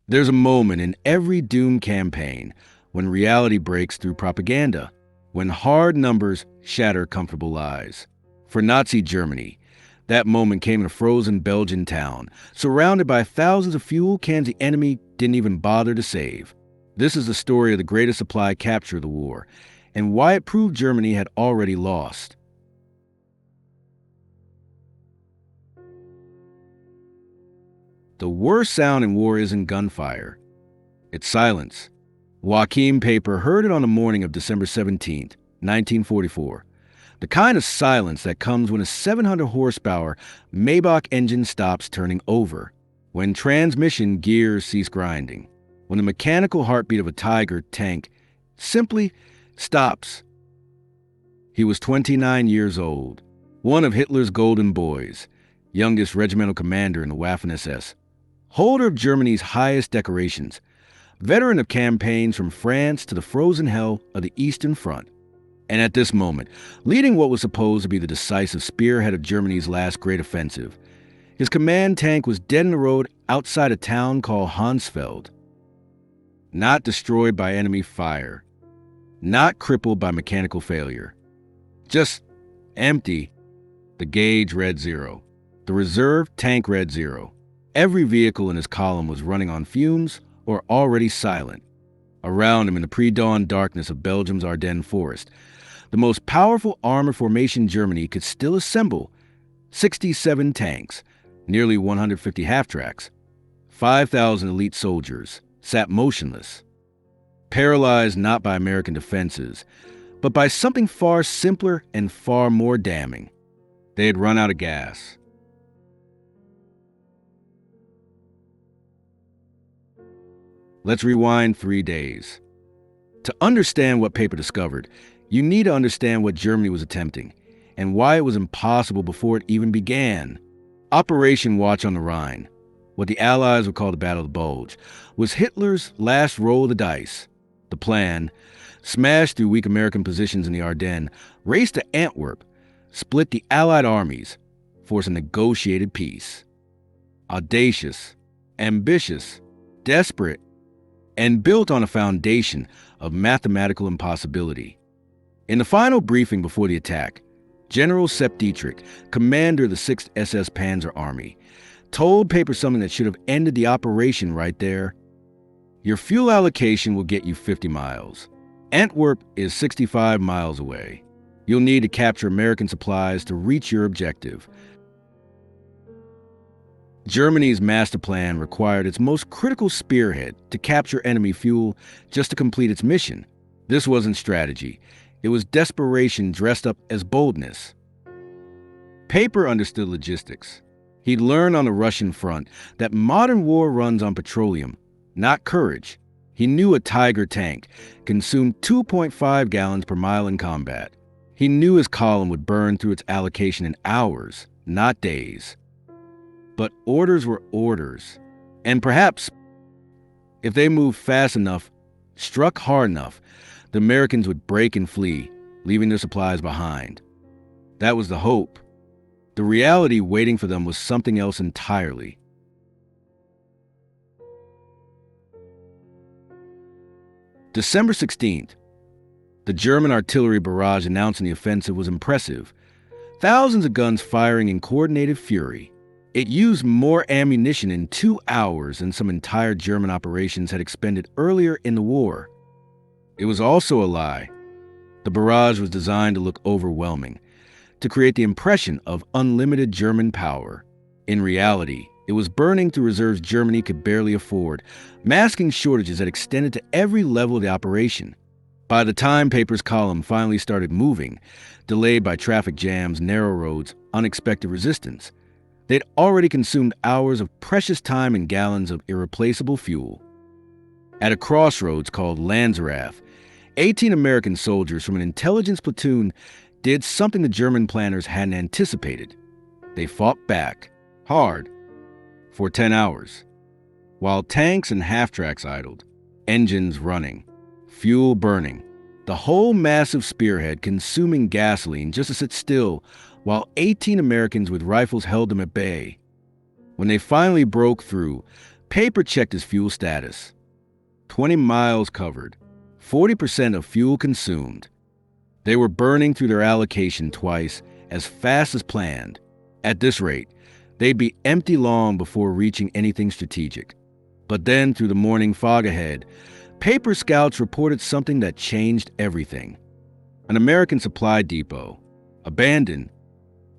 There's a moment in every doomed campaign when reality breaks through propaganda, when hard numbers shatter comfortable lies. For Nazi Germany, that moment came in a frozen Belgian town, surrounded by thousands of fuel cans the enemy didn't even bother to save. This is the story of the greatest supply capture of the war, and why it proved Germany had already lost. The worst sound in war isn't gunfire. It's silence. Joachim Peiper heard it on the morning of December 17th, 1944. The kind of silence that comes when a 700 horsepower Maybach engine stops turning over, when transmission gears cease grinding, when the mechanical heartbeat of a Tiger tank simply stops. He was 29 years old, one of Hitler's golden boys, youngest regimental commander in the Waffen-SS, holder of Germany's highest decorations, veteran of campaigns from France to the frozen hell of the Eastern Front. And at this moment, leading what was supposed to be the decisive spearhead of Germany's last great offensive, his command tank was dead in the road outside a town called Hansfeld. Not destroyed by enemy fire, not crippled by mechanical failure, just empty. The gauge read 0. The reserve tank read 0. Every vehicle in his column was running on fumes or already silent. Around him in the pre-dawn darkness of Belgium's Ardennes forest, the most powerful armored formation Germany could still assemble, 67 tanks, nearly 150 half-tracks, 5,000 elite soldiers, sat motionless, paralyzed not by American defenses, but by something far simpler and far more damning. They had run out of gas. Let's rewind 3 days. To understand what Peiper discovered, you need to understand what Germany was attempting, and why it was impossible before it even began. Operation Watch on the Rhine, what the Allies would call the Battle of the Bulge, was Hitler's last roll of the dice. The plan, smashed through weak American positions in the Ardennes, raced to Antwerp, split the Allied armies, force a negotiated peace. Audacious, ambitious, desperate, and built on a foundation of mathematical impossibility. In the final briefing before the attack, General Sepp Dietrich, commander of the 6th SS Panzer Army, told Peiper something that should have ended the operation right there. Your fuel allocation will get you 50 miles. Antwerp is 65 miles away. You'll need to capture American supplies to reach your objective. Germany's master plan required its most critical spearhead to capture enemy fuel just to complete its mission. This wasn't strategy. It was desperation dressed up as boldness. Peiper understood logistics. He'd learned on the Russian front that modern war runs on petroleum, not courage. He knew a Tiger tank consumed 2.5 gallons per mile in combat. He knew his column would burn through its allocation in hours, not days. But orders were orders. And perhaps, if they moved fast enough, struck hard enough, the Americans would break and flee, leaving their supplies behind. That was the hope. The reality waiting for them was something else entirely. December 16th. The German artillery barrage announcing the offensive was impressive. Thousands of guns firing in coordinated fury. It used more ammunition in 2 hours than some entire German operations had expended earlier in the war. It was also a lie. The barrage was designed to look overwhelming, to create the impression of unlimited German power. In reality, it was burning through reserves Germany could barely afford, masking shortages that extended to every level of the operation. By the time Peiper's column finally started moving, delayed by traffic jams, narrow roads, unexpected resistance, they'd already consumed hours of precious time and gallons of irreplaceable fuel. At a crossroads called Lanzerath, 18 American soldiers from an intelligence platoon did something the German planners hadn't anticipated. They fought back, hard, for 10 hours, while tanks and half-tracks idled, engines running, fuel burning, the whole massive spearhead consuming gasoline just to sit still while 18 Americans with rifles held them at bay. When they finally broke through, Peiper checked his fuel status. 20 miles covered, 40% of fuel consumed. They were burning through their allocation twice as fast as planned. At this rate, they'd be empty long before reaching anything strategic. But then, through the morning fog ahead, Peiper scouts reported something that changed everything. An American supply depot, abandoned,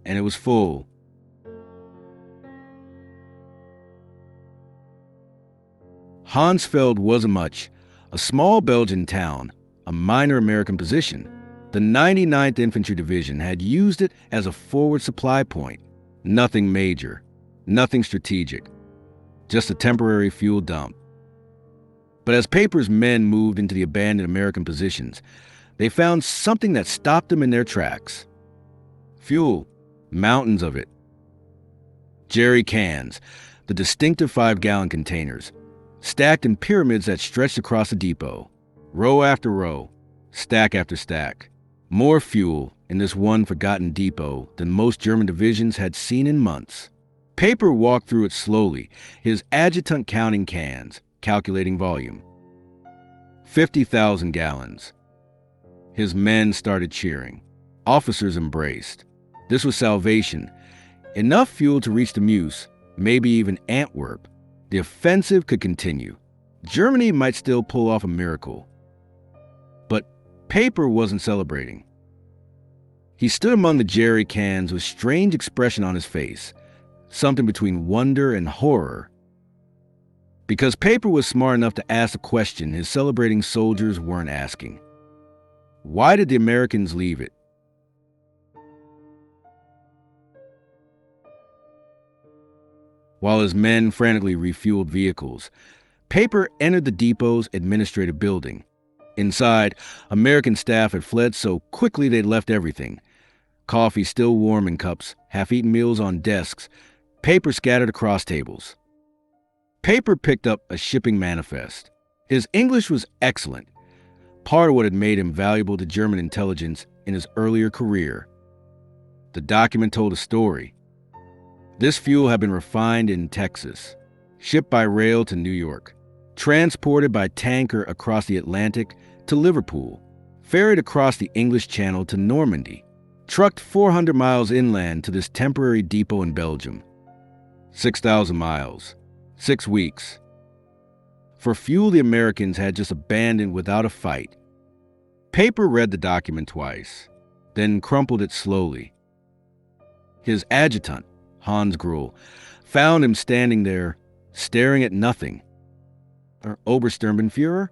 and it was full. Hansfeld wasn't much, a small Belgian town, a minor American position. The 99th Infantry Division had used it as a forward supply point. Nothing major, nothing strategic, just a temporary fuel dump. But as Peiper's men moved into the abandoned American positions, they found something that stopped them in their tracks. Fuel, mountains of it. Jerry cans, the distinctive 5-gallon containers, stacked in pyramids that stretched across the depot, row after row, stack after stack. More fuel in this one forgotten depot than most German divisions had seen in months. Peiper walked through it slowly, his adjutant counting cans, calculating volume. 50,000 gallons. His men started cheering. Officers embraced. This was salvation. Enough fuel to reach the Meuse, maybe even Antwerp. The offensive could continue. Germany might still pull off a miracle. But Peiper wasn't celebrating. He stood among the jerry cans with a strange expression on his face, something between wonder and horror. Because Peiper was smart enough to ask a question his celebrating soldiers weren't asking. Why did the Americans leave it? While his men frantically refueled vehicles, Peiper entered the depot's administrative building. Inside, American staff had fled so quickly they'd left everything. Coffee still warm in cups, half-eaten meals on desks, paper scattered across tables. Peiper picked up a shipping manifest. His English was excellent, part of what had made him valuable to German intelligence in his earlier career. The document told a story. This fuel had been refined in Texas, shipped by rail to New York, transported by tanker across the Atlantic to Liverpool, ferried across the English Channel to Normandy, trucked 400 miles inland to this temporary depot in Belgium. 6,000 miles, 6 weeks. For fuel the Americans had just abandoned without a fight. Peiper read the document twice, then crumpled it slowly. His adjutant, Hans Gruhl, found him standing there, staring at nothing. Obersturmbannführer?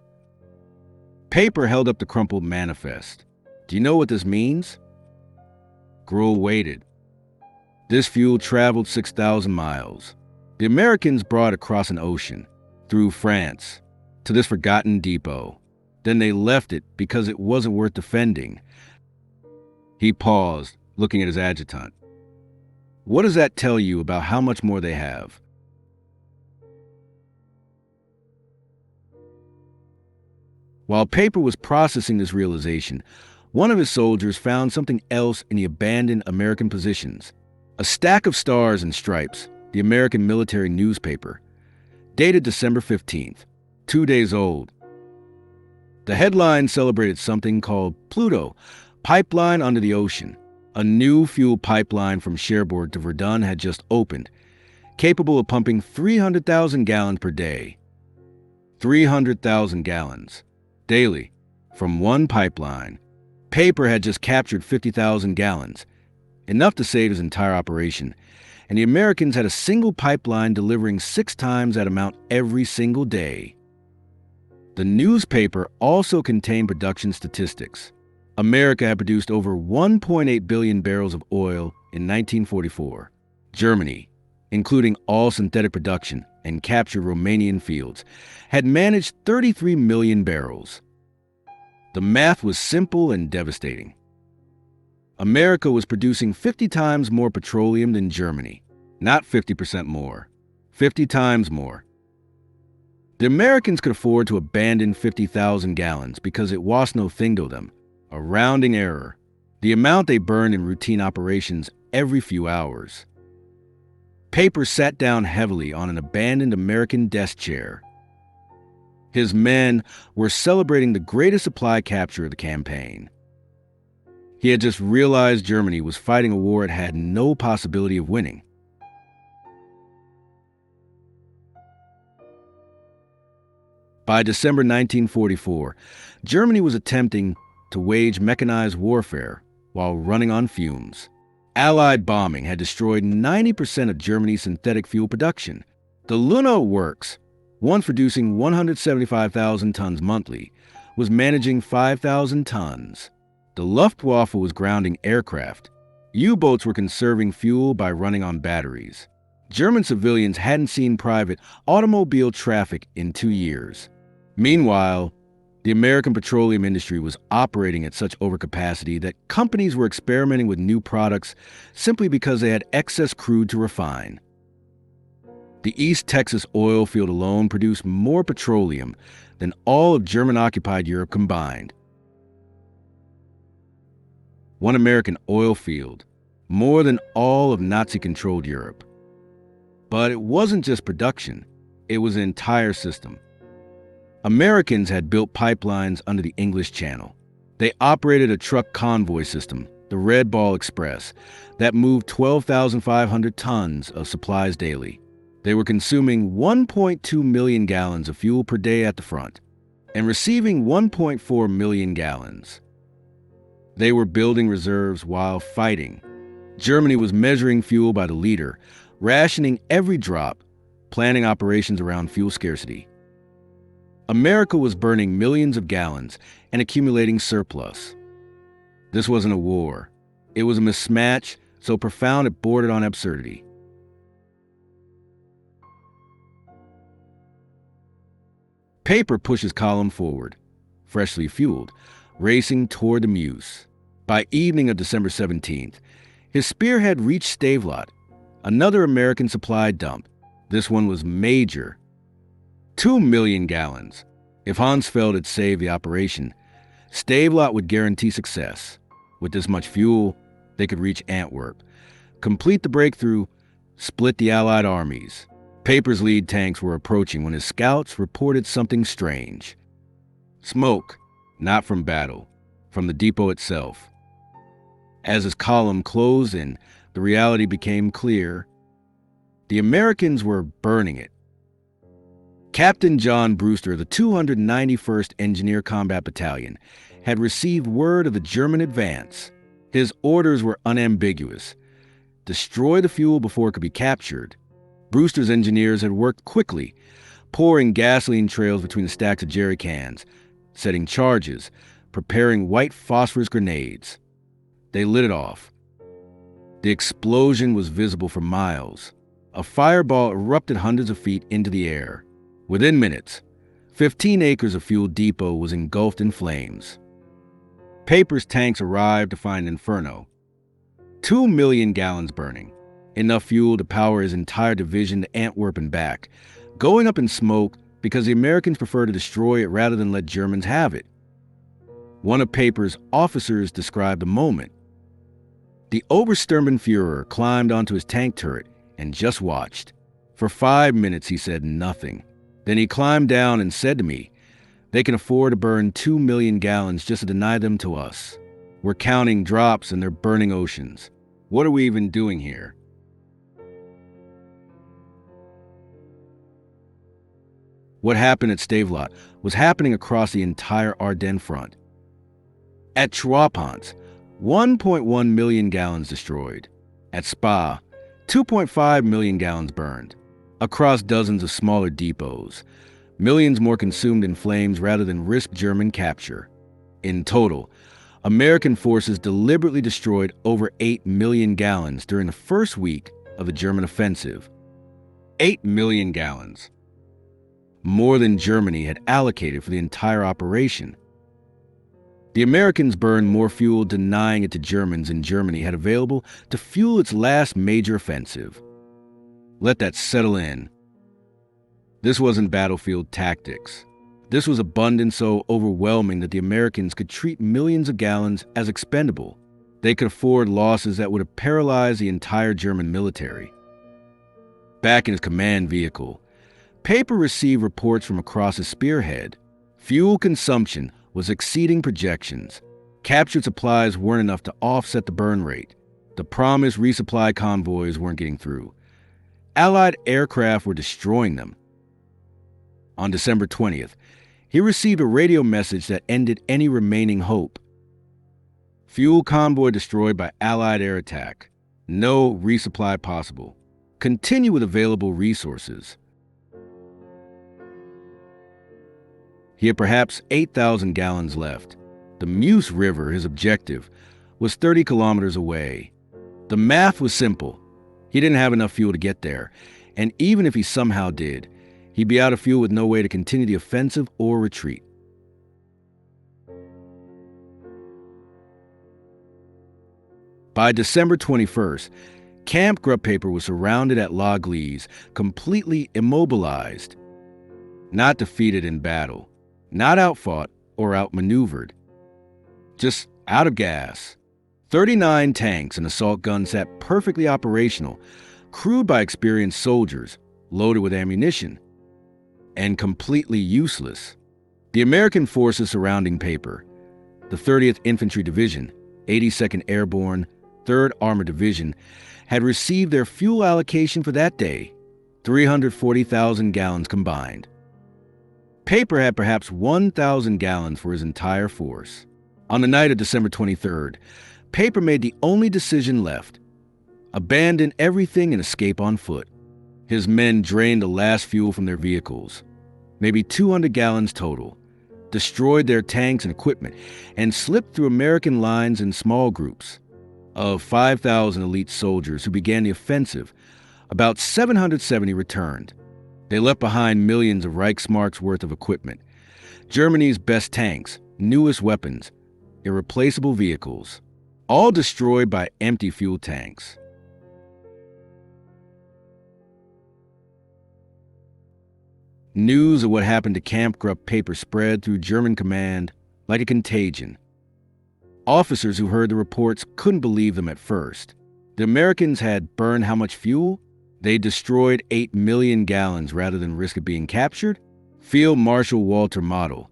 Peiper held up the crumpled manifest. Do you know what this means? Gruhl waited. This fuel traveled 6,000 miles. The Americans brought it across an ocean, through France, to this forgotten depot. Then they left it because it wasn't worth defending. He paused, looking at his adjutant. What does that tell you about how much more they have? While Peiper was processing this realization, one of his soldiers found something else in the abandoned American positions. A stack of stars and stripes, the American military newspaper, dated December 15th, 2 days old. The headline celebrated something called Pluto, Pipeline Under the Ocean. A new fuel pipeline from Cherbourg to Verdun had just opened, capable of pumping 300,000 gallons per day. 300,000 gallons daily from one pipeline. Peiper had just captured 50,000 gallons, enough to save his entire operation, and the Americans had a single pipeline delivering 6 times that amount every single day. The newspaper also contained production statistics. America had produced over 1.8 billion barrels of oil in 1944. Germany, including all synthetic production and captured Romanian fields, had managed 33 million barrels. The math was simple and devastating. America was producing 50 times more petroleum than Germany. Not 50% more, 50 times more. The Americans could afford to abandon 50,000 gallons because it was no thing to them. A rounding error, the amount they burned in routine operations every few hours. Peiper sat down heavily on an abandoned American desk chair. His men were celebrating the greatest supply capture of the campaign. He had just realized Germany was fighting a war it had no possibility of winning. By December 1944, Germany was attempting to wage mechanized warfare while running on fumes. Allied bombing had destroyed 90% of Germany's synthetic fuel production. The Luno Works, once producing 175,000 tons monthly, was managing 5,000 tons. The Luftwaffe was grounding aircraft. U-boats were conserving fuel by running on batteries. German civilians hadn't seen private automobile traffic in 2 years. Meanwhile, the American petroleum industry was operating at such overcapacity that companies were experimenting with new products simply because they had excess crude to refine. The East Texas oil field alone produced more petroleum than all of German-occupied Europe combined. One American oil field, more than all of Nazi-controlled Europe. But it wasn't just production, it was an entire system. Americans had built pipelines under the English Channel. They operated a truck convoy system, the Red Ball Express, that moved 12,500 tons of supplies daily. They were consuming 1.2 million gallons of fuel per day at the front and receiving 1.4 million gallons. They were building reserves while fighting. Germany was measuring fuel by the liter, rationing every drop, planning operations around fuel scarcity. America was burning millions of gallons and accumulating surplus. This wasn't a war. It was a mismatch so profound it bordered on absurdity. Peiper pushed his column forward, freshly fueled, racing toward the Meuse. By evening of December 17th, his spearhead reached Stavelot, another American supply dump. This one was major. 2 million gallons. If Hansfeld had saved the operation, Stavelot would guarantee success. With this much fuel, they could reach Antwerp, complete the breakthrough, split the Allied armies. Peiper's lead tanks were approaching when his scouts reported something strange. Smoke, not from battle, from the depot itself. As his column closed in, the reality became clear. The Americans were burning it. Captain John Brewster of the 291st Engineer Combat Battalion had received word of the German advance. His orders were unambiguous. Destroy the fuel before it could be captured. Brewster's engineers had worked quickly, pouring gasoline trails between the stacks of jerry cans, setting charges, preparing white phosphorus grenades. They lit it off. The explosion was visible for miles. A fireball erupted hundreds of feet into the air. Within minutes, 15 acres of fuel depot was engulfed in flames. Peiper's tanks arrived to find inferno. 2 million gallons burning, enough fuel to power his entire division to Antwerp and back, going up in smoke because the Americans preferred to destroy it rather than let Germans have it. One of Peiper's officers described the moment. The Obersturmbannführer climbed onto his tank turret and just watched. For 5 minutes he said nothing. Then he climbed down and said to me, "They can afford to burn 2 million gallons just to deny them to us. We're counting drops and they're burning oceans. What are we even doing here?" What happened at Stavelot was happening across the entire Ardennes front. At Troisponts, 1.1 million gallons destroyed. At Spa, 2.5 million gallons burned. Across dozens of smaller depots, millions more consumed in flames rather than risk German capture. In total, American forces deliberately destroyed over 8 million gallons during the first week of the German offensive. 8 million gallons. More than Germany had allocated for the entire operation. The Americans burned more fuel denying it to Germans than Germany had available to fuel its last major offensive. Let that settle in. This wasn't battlefield tactics. This was abundance so overwhelming that the Americans could treat millions of gallons as expendable. They could afford losses that would have paralyzed the entire German military. Back in his command vehicle, Peiper received reports from across his spearhead. Fuel consumption was exceeding projections. Captured supplies weren't enough to offset the burn rate. The promised resupply convoys weren't getting through. Allied aircraft were destroying them. On December 20th, he received a radio message that ended any remaining hope. Fuel convoy destroyed by Allied air attack. No resupply possible. Continue with available resources. He had perhaps 8,000 gallons left. The Meuse River, his objective, was 30 kilometers away. The math was simple. He didn't have enough fuel to get there, and even if he somehow did, he'd be out of fuel with no way to continue the offensive or retreat. By December 21st, Camp Peiper was surrounded at La Glise, completely immobilized. Not defeated in battle, not outfought or outmaneuvered, just out of gas. 39 tanks and assault guns sat perfectly operational, crewed by experienced soldiers, loaded with ammunition, and completely useless. The American forces surrounding Peiper, the 30th Infantry Division, 82nd Airborne, 3rd Armored Division, had received their fuel allocation for that day, 340,000 gallons combined. Peiper had perhaps 1,000 gallons for his entire force. On the night of December 23rd, Peiper made the only decision left: abandon everything and escape on foot. His men drained the last fuel from their vehicles, maybe 200 gallons total, destroyed their tanks and equipment, and slipped through American lines in small groups. Of 5,000 elite soldiers who began the offensive, about 770 returned. They left behind millions of Reichsmarks worth of equipment, Germany's best tanks, newest weapons, irreplaceable vehicles, all destroyed by empty fuel tanks. News of what happened to Camp Peiper spread through German command like a contagion. Officers who heard the reports couldn't believe them at first. The Americans had burned how much fuel? They destroyed 8 million gallons rather than risk it being captured? Field Marshal Walter Model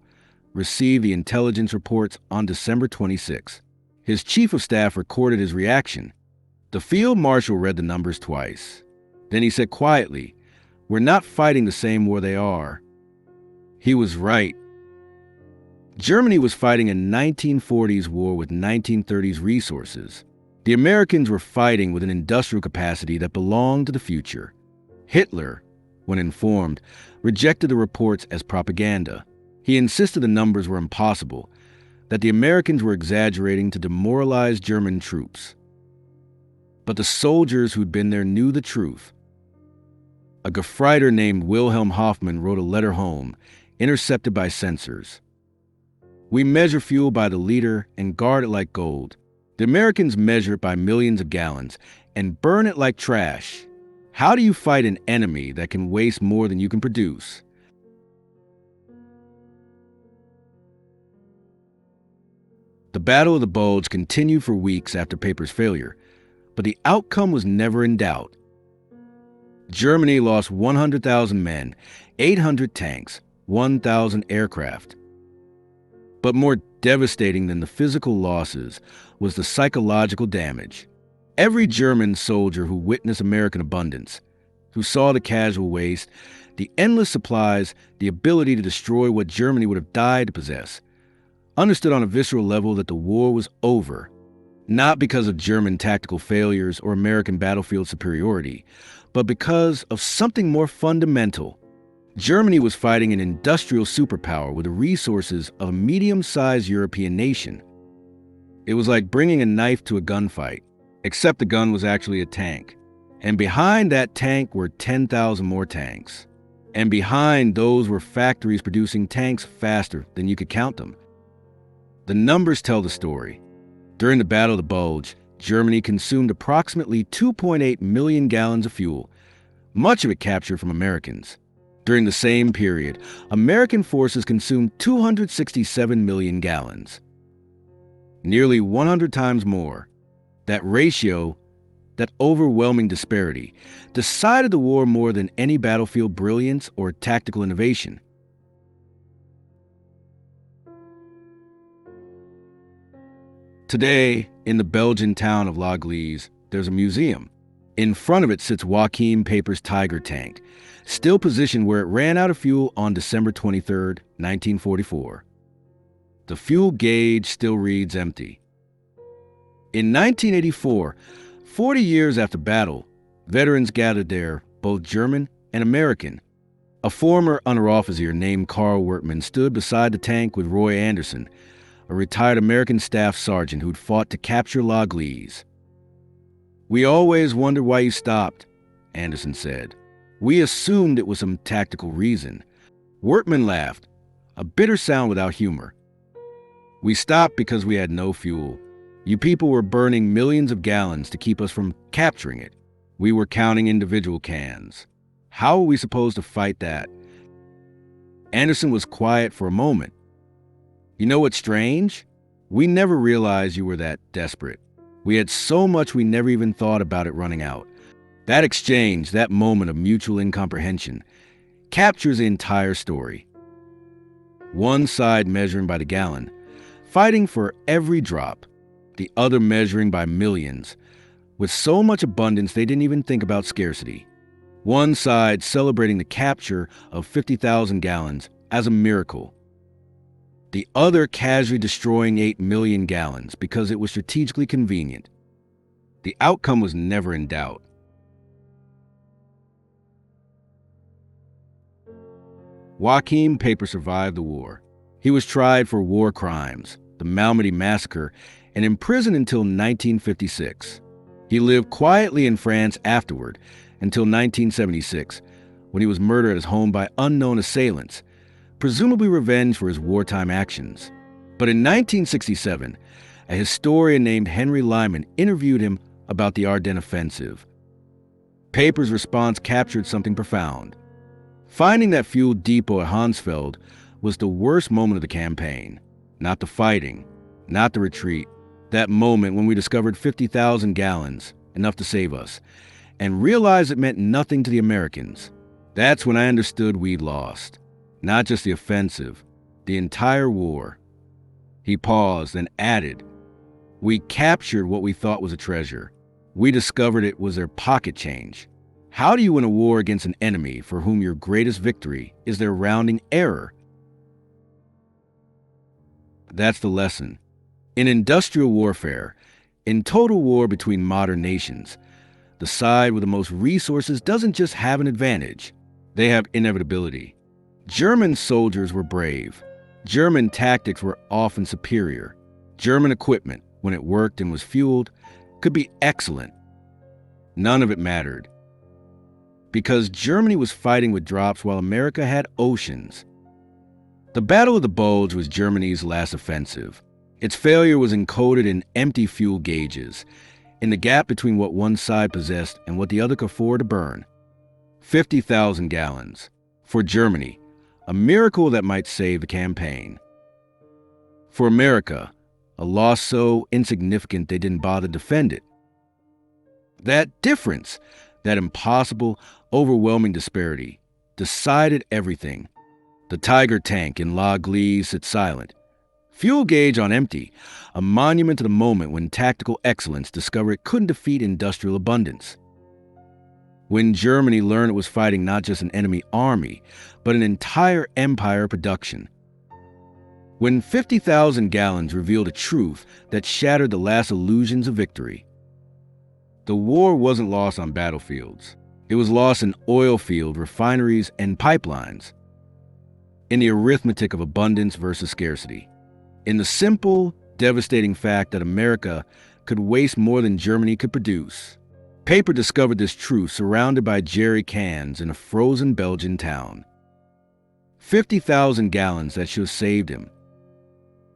received the intelligence reports on December 26. His chief of staff recorded his reaction. The field marshal read the numbers twice. Then he said quietly, "We're not fighting the same war they are." He was right. Germany was fighting a 1940s war with 1930s resources. The Americans were fighting with an industrial capacity that belonged to the future. Hitler, when informed, rejected the reports as propaganda. He insisted the numbers were impossible, that the Americans were exaggerating to demoralize German troops. But the soldiers who'd been there knew the truth. A Gefreiter named Wilhelm Hoffmann wrote a letter home, intercepted by censors. "We measure fuel by the liter and guard it like gold. The Americans measure it by millions of gallons and burn it like trash. How do you fight an enemy that can waste more than you can produce?" The Battle of the Bulge continued for weeks after Peiper's failure, but the outcome was never in doubt. Germany lost 100,000 men, 800 tanks, 1,000 aircraft. But more devastating than the physical losses was the psychological damage. Every German soldier who witnessed American abundance, who saw the casual waste, the endless supplies, the ability to destroy what Germany would have died to possess, understood on a visceral level that the war was over, not because of German tactical failures or American battlefield superiority, but because of something more fundamental. Germany was fighting an industrial superpower with the resources of a medium-sized European nation. It was like bringing a knife to a gunfight, except the gun was actually a tank. And behind that tank were 10,000 more tanks. And behind those were factories producing tanks faster than you could count them. The numbers tell the story. During the Battle of the Bulge, Germany consumed approximately 2.8 million gallons of fuel, much of it captured from Americans. During the same period, American forces consumed 267 million gallons. Nearly 100 times more. That ratio that overwhelming disparity, decided the war more than any battlefield brilliance or tactical innovation. Today, in the Belgian town of L'Église, there's a museum. In front of it sits Joachim Peiper's Tiger tank, still positioned where it ran out of fuel on December 23, 1944. The fuel gauge still reads empty. In 1984, 40 years after battle, veterans gathered there, both German and American. A former Unteroffizier named Karl Wertmann stood beside the tank with Roy Anderson, a retired American staff sergeant who'd fought to capture L'Église. "We always wondered why you stopped," Anderson said. "We assumed it was some tactical reason." Wertmann laughed, a bitter sound without humor. "We stopped because we had no fuel. You people were burning millions of gallons to keep us from capturing it. We were counting individual cans. How were we supposed to fight that?" Anderson was quiet for a moment. "You know what's strange? We never realized you were that desperate. We had so much we never even thought about it running out." That exchange, that moment of mutual incomprehension, captures the entire story. One side measuring by the gallon, fighting for every drop, the other measuring by millions, with so much abundance they didn't even think about scarcity. One side celebrating the capture of 50,000 gallons as a miracle. The other casually destroying 8 million gallons because it was strategically convenient. The outcome was never in doubt. Joachim Peiper survived the war. He was tried for war crimes, the Malmedy massacre, and imprisoned until 1956. He lived quietly in France afterward until 1976, when he was murdered at his home by unknown assailants, presumably revenge for his wartime actions. But in 1967, a historian named Henry Lyman interviewed him about the Ardennes offensive. Peiper's response captured something profound. Finding that fuel depot at Hansfeld was the worst moment of the campaign. Not the fighting, not the retreat. That moment when we discovered 50,000 gallons, enough to save us, and realized it meant nothing to the Americans. That's when I understood we'd lost. Not just the offensive, the entire war. He paused and added, "We captured what we thought was a treasure. We discovered it was their pocket change. How do you win a war against an enemy for whom your greatest victory is their rounding error?" That's the lesson. In industrial warfare, in total war between modern nations, the side with the most resources doesn't just have an advantage, they have inevitability. German soldiers were brave. German tactics were often superior. German equipment, when it worked and was fueled, could be excellent. None of it mattered. Because Germany was fighting with drops while America had oceans. The Battle of the Bulge was Germany's last offensive. Its failure was encoded in empty fuel gauges, in the gap between what one side possessed and what the other could afford to burn. 50,000 gallons. For Germany, a miracle that might save the campaign. For America, a loss so insignificant they didn't bother to defend it. That difference, that impossible, overwhelming disparity, decided everything. The Tiger tank in L'Église sits silent. Fuel gauge on empty, a monument to the moment when tactical excellence discovered it couldn't defeat industrial abundance. When Germany learned it was fighting not just an enemy army, but an entire empire production. When 50,000 gallons revealed a truth that shattered the last illusions of victory. The war wasn't lost on battlefields. It was lost in oil field, refineries, and pipelines. In the arithmetic of abundance versus scarcity. In the simple, devastating fact that America could waste more than Germany could produce. Peiper discovered this truth surrounded by jerry cans in a frozen Belgian town. 50,000 gallons that should have saved him.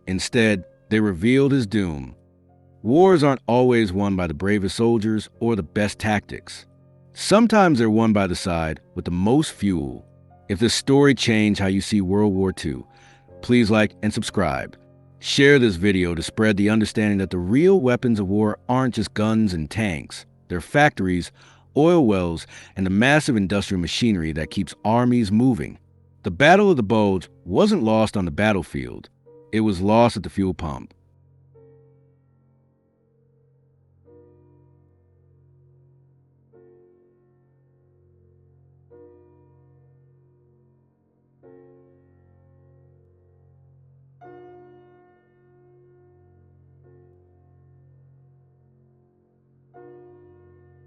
Instead, they revealed his doom. Wars aren't always won by the bravest soldiers or the best tactics. Sometimes they're won by the side with the most fuel. If this story changed how you see World War II, please like and subscribe. Share this video to spread the understanding that the real weapons of war aren't just guns and tanks, Their factories, oil wells, and the massive industrial machinery that keeps armies moving. The Battle of the Bulge wasn't lost on the battlefield. It was lost at the fuel pump.